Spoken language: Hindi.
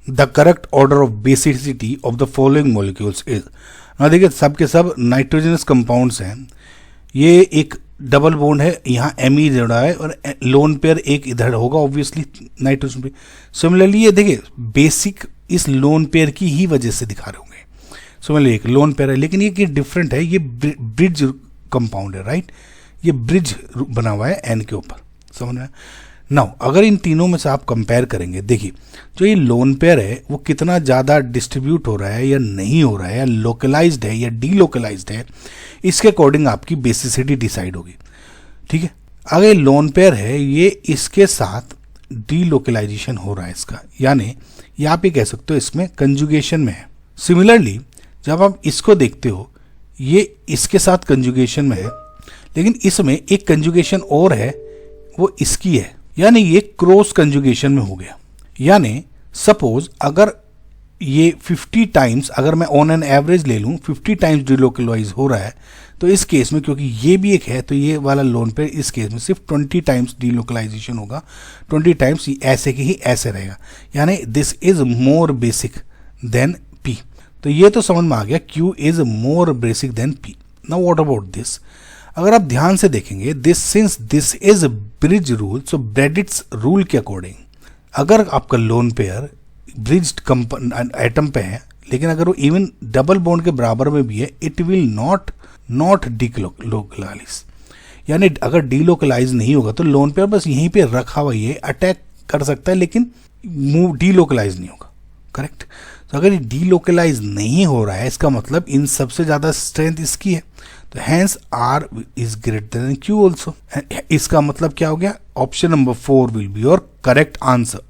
The correct order of basicity of the following molecules is. ना देखिए सब के सब नाइट्रोजनस कंपाउंड्स हैं, ये एक डबल बॉन्ड है, यहाँ एमी जुड़ा है और लोन पेयर एक इधर होगा ऑब्वियसली नाइट्रोजन पे। सिमिलरली ये देखिए बेसिक इस लोन पेयर की ही वजह से दिखा रहे होंगे। सिमिलरली एक लोन पेयर है, लेकिन ये डिफरेंट है, ये ब्रिज कंपाउंड है, राइट, ये ब्रिज बना हुआ है एन के ऊपर, समझ में। नाउ अगर इन तीनों में से आप कंपेयर करेंगे, देखिए जो ये लोन पेयर है वो कितना ज़्यादा डिस्ट्रीब्यूट हो रहा है या नहीं हो रहा है, या लोकलाइज्ड है या डीलोकलाइज्ड है, इसके अकॉर्डिंग आपकी बेसिसिटी डिसाइड होगी, ठीक है। अगर लोन पेयर है ये इसके साथ डीलोकलाइजेशन हो रहा है इसका, यानी ये आप ये कह सकते हो इसमें कंजुगेशन में है। सिमिलरली जब आप इसको देखते हो ये इसके साथ कंजुगेशन में है, लेकिन इसमें एक कंजुगेशन और है वो इसकी है, यानी ये क्रॉस कंजुगेशन में हो गया। यानी सपोज अगर ये 50 टाइम्स, अगर मैं ऑन एन एवरेज ले लूँ 50 टाइम्स डीलोकलाइज हो रहा है, तो इस केस में क्योंकि ये भी एक है तो ये वाला लोन पे इस केस में सिर्फ 20 टाइम्स डीलोकलाइजेशन होगा, 20 टाइम्स ऐसे की ही ऐसे रहेगा, यानी this is more basic than P. तो ये तो समझ में आ गया, Q is more basic than P। Now what about this, अगर आप ध्यान से देखेंगे this since this is Bredt rule, so Bredt's rule के अकॉर्डिंग अगर आपका लोन पेयर ब्रिज्ड एटम पे है, लेकिन अगर वो इवन डबल बॉन्ड के बराबर में भी है, इट विल नॉट डीलोकलाइज, यानी अगर डीलोकलाइज नहीं होगा तो लोन पेयर बस यहीं पे रखा हुआ ये अटैक कर सकता है, लेकिन मूव डीलोकलाइज नहीं होगा, करेक्ट। तो अगर ये डीलोकलाइज नहीं हो रहा है इसका मतलब इन सबसे ज्यादा स्ट्रेंथ इसकी है, तो hence R is greater than Q also. इसका मतलब क्या हो गया, option number 4 will be your correct answer.